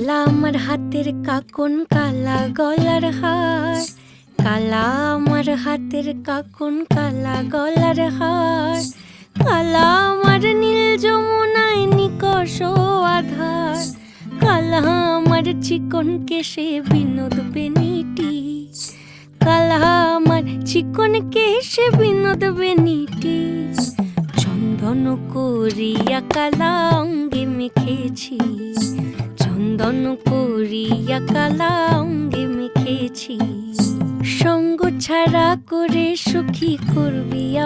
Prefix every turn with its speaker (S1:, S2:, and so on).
S1: কালা আমার হাতের কাকন, কালা গলার হার। কালা আমার হাতের কাকন, কালা গলার হার। কালা আমার নীল যমুনায় নিকষ আধার। কালা আমার চিকন কেশে বিনোদ বেনিটি। কালা আমার চিকন কেশে বিনোদ বেনিটি। চন্দন করিয়া কালা অঙ্গে মেখেছি। চন্দন করিয়া কালা অঙ্গে মেখেছি। সঙ্গ ছাড়া করে সুখী করবি